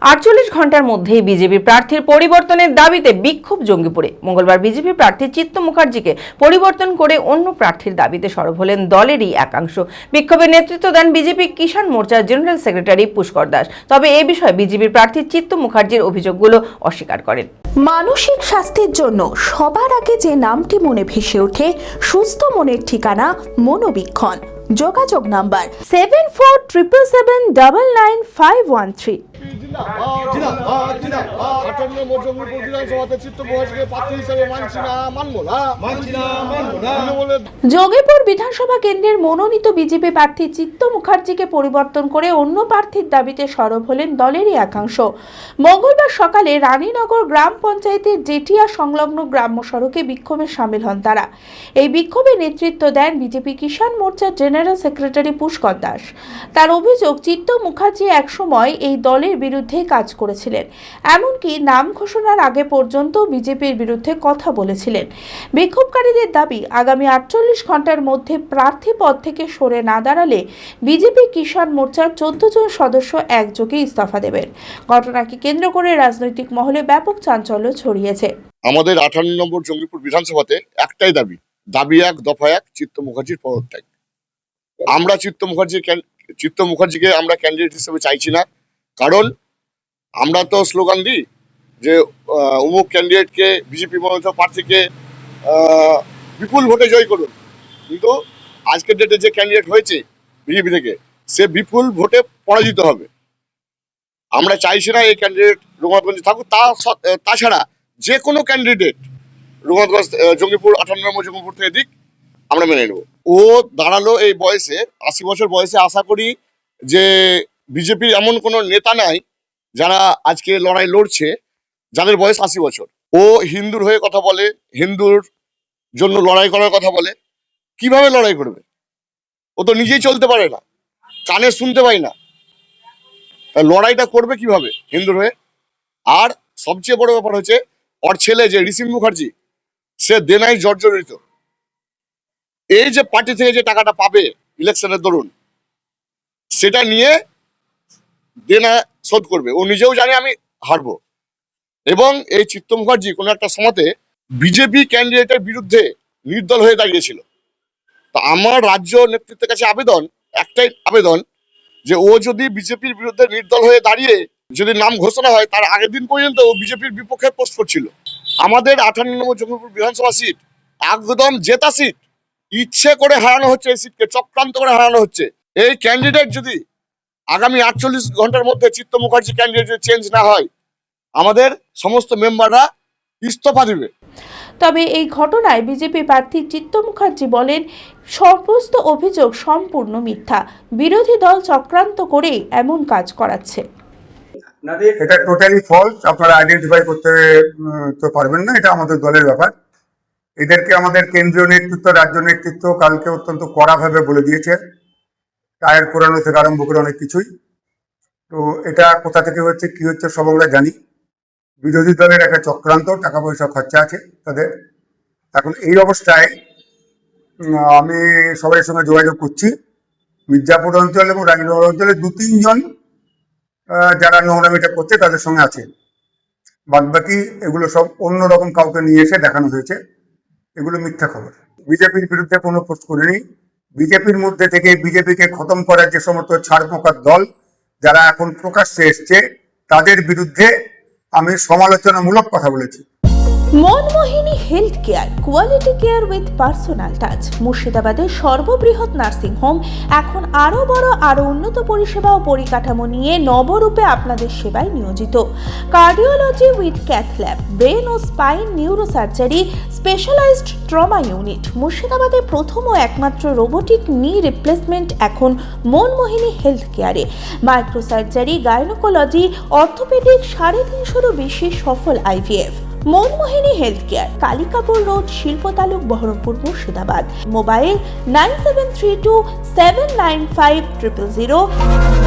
48 ঘন্টার মধ্যেই বিজেপি প্রার্থীর পরিবর্তনের দাবিতে বিক্ষোভ জঙ্গিপুরে। মঙ্গলবার বিজেপি প্রার্থী চিত্ত মুখার্জিকে পরিবর্তন করে অন্য প্রার্থীর দাবিতে সরব হলেন দলেরই একাংশ। বিক্ষোভের নেতৃত্ব দেন বিজেপি কিষাণ মোর্চার জেনারেল সেক্রেটারি পুষ্কর দাস। তবে এ বিষয়ে বিজেপির প্রার্থী চিত্ত মুখার্জির অভিযোগগুলো অস্বীকার করেন। মানসিক স্বাস্থ্যের জন্য সবার আগে যে নামটি মনে ভেসে ওঠে, সুস্থ মনের ঠিকানা মনোবীক্ষণ। যোগাযোগ নাম্বার 7477799513। যোগীপুর বিধানসভা কেন্দ্রের মনোনীত বিজেপি প্রার্থী চিত্ত মুখার্জিকে পরিবর্তন করে অন্য প্রার্থীর দাবিতে সরব হলেন দলেরই একাংশ। মঙ্গলবার সকালে রানীনগর গ্রাম পঞ্চায়েতের জেঠিয়া সংলগ্ন গ্রাম্য সড়কে বিক্ষোভে সামিল হন তারা। এই বিক্ষোভে নেতৃত্ব দেন বিজেপি কিষাণ মোর্চার জেনারেল সেক্রেটারি পুষ্কর দাস। তার অভিযোগ, চিত্ত মুখার্জি একসময় এই দলের বিরুদ্ধে কাজ করেছিলেন, এমনকি নাম ঘোষণার আগে পর্যন্ত বিজেপির বিরুদ্ধে কথা বলেছিলেন। বিক্ষোভকারীদের দাবি, আগামী 48 ঘন্টার মধ্যে প্রার্থী পদ থেকে সরে না দাঁড়ালে বিজেপি কিষাণ মোর্চার 14 জন সদস্য একযোগে ইস্তফা দেবেন। ঘটনাকে কেন্দ্র করে রাজনৈতিক মহলে ব্যাপক চাঞ্চল্য ছড়িয়েছে। আমাদের 58 নম্বর জঙ্গিপুর বিধানসভাতে একটাই দাবি, এক দফা এক, চিত্ত মুখার্জির পদত্যাগ। আমরা চিত্ত মুখার্জিকে আমরা ক্যান্ডিডেট হিসেবে চাইছি না, কারণ আমরা তো স্লোগান দিই যে অমুক ক্যান্ডিডেটকে, বিজেপি মনোনীত প্রার্থীকে বিপুল ভোটে জয় করুন, কিন্তু আজকের ডেটে যে ক্যান্ডিডেট হয়েছে বিজেপি থেকে, সে বিপুল ভোটে পরাজিত হবে। আমরা চাইছি না এই ক্যান্ডিডেট রঘুনাথগঞ্জে থাকুক। তাছাড়া যে কোনো ক্যান্ডিডেট রঘুনাথগঞ্জ জঙ্গিপুর 58 নম্বর জঙ্গিপুর থেকে দিক, আমরা মেনে নেব। ও দাঁড়ালো এই বয়সে, 80 বছর বয়সে। আশা করি যে বিজেপির এমন কোনো নেতা নাই যারা আজকে লড়াই লড়ছে যাদের বয়স 80 বছর। ও হিন্দুর হয়ে কথা বলে, হিন্দুর জন্য লড়াই করার কথা বলে। কিভাবে লড়াই করবে? ও তো নিজেই চলতে পারে না, কানে শুনতে পাই না, লড়াইটা করবে কিভাবে হিন্দুর হয়ে? আর সবচেয়ে বড় ব্যাপার হচ্ছে, ওর ছেলে যে ঋষি মুখার্জি, সে দেনাই জর্জরিত। এই যে পার্টি থেকে যে টাকাটা পাবে ইলেকশনের দরুন, সেটা নিয়ে দেনা শোধ করবে। ও নিজেও জানে আমি হারবো। এবং এই চিত্ত মুখার্জি কোনো একটা সময়তে বিজেপি ক্যান্ডিডেটের বিরুদ্ধে নির্দল হয়ে দাঁড়িয়েছিল। তা আমার রাজ্য নেতৃত্বের কাছে একটাই আবেদন, যে ও যদি বিজেপির বিরুদ্ধে নির্দল হয়ে দাঁড়িয়ে যদি নাম ঘোষণা হয়, তার আগের দিন পর্যন্ত ও বিজেপির বিপক্ষে পোস্ট করছিল। আমাদের 58 নম্বর জঙ্গিপুর বিধানসভা সিট একদম জেতা সিট, ইচ্ছে করে হারানো হচ্ছে। এই সিটকে চক্রান্ত করে হারানো হচ্ছে। এই ক্যান্ডিডেট যদি আগামী 48 ঘন্টার মধ্যে চিত্ত মুখার্জি ক্যান্ডিডেট চেঞ্জ না হয়, আমাদের সমস্ত মেম্বাররা ইস্তফা দিবে। তবে এই ঘটনায় বিজেপি প্রার্থী চিত্ত মুখার্জি বলেন, সমস্ত অভিযোগ সম্পূর্ণ মিথ্যা। বিরোধী দল চক্রান্ত করে এমন কাজ করাচ্ছে। এটা টোটালি ফলস। আপনারা আইডেন্টিফাই করতে তো পারবেন না, এটা আমাদের দলের ব্যাপার। এদেরকে আমাদের কেন্দ্রীয় নেতৃত্ব, রাজ্য নেতৃত্ব কালকে অত্যন্ত কড়াভাবে বলে দিয়েছে, টায়ার পোড়ানো থেকে আরম্ভ করে অনেক কিছুই। তো এটা কোথা থেকে হচ্ছে, কি হচ্ছে, সব আমরা জানি। বিরোধী দলের একটা চক্রান্ত, টাকা পয়সা খরচা আছে তাদের। এখন এই অবস্থায় আমি সবার সঙ্গে যোগাযোগ করছি। মির্জাপুর অঞ্চল এবং রানীনগর অঞ্চলে 2-3 জন যারা নোংরামিটা করছে তাদের সঙ্গে আছে। বাদবাকি এগুলো সব অন্যরকম কাউকে নিয়ে এসে দেখানো হয়েছে। এগুলো মিথ্যা খবর। বিজেপির বিরুদ্ধে কোনো পোস্ট করিনি। বিজেপির মধ্যে থেকে বিজেপিকে খতম করার যে সমস্ত ছাড়পোকার দল যারা এখন প্রকাশ্যে এসছে, তাদের বিরুদ্ধে আমি সমালোচনামূলক কথা বলেছি। Manmohini health care, quality care with personal touch. মুর্শিদাবাদের সর্ববৃহৎ নার্সিং হোম এখন আরও বড়, আরও উন্নত পরিষেবা ও পরিকাঠামো নিয়ে নবরূপে আপনাদের সেবায় নিয়োজিত। Cardiology with cath lab, brain ও spine neuro surgery, specialized trauma unit. মুর্শিদাবাদে প্রথম ও একমাত্র রোবোটিক নি রিপ্লেসমেন্ট এখন Manmohini health care. Micro surgery, gynaecology, orthopaedic, 350-এরও বেশি সফল IVF। Manmohini health care, Kalikapur road, শিল্পতালুক, বহরমপুর, মুর্শিদাবাদ। মোবাইল 9732795000।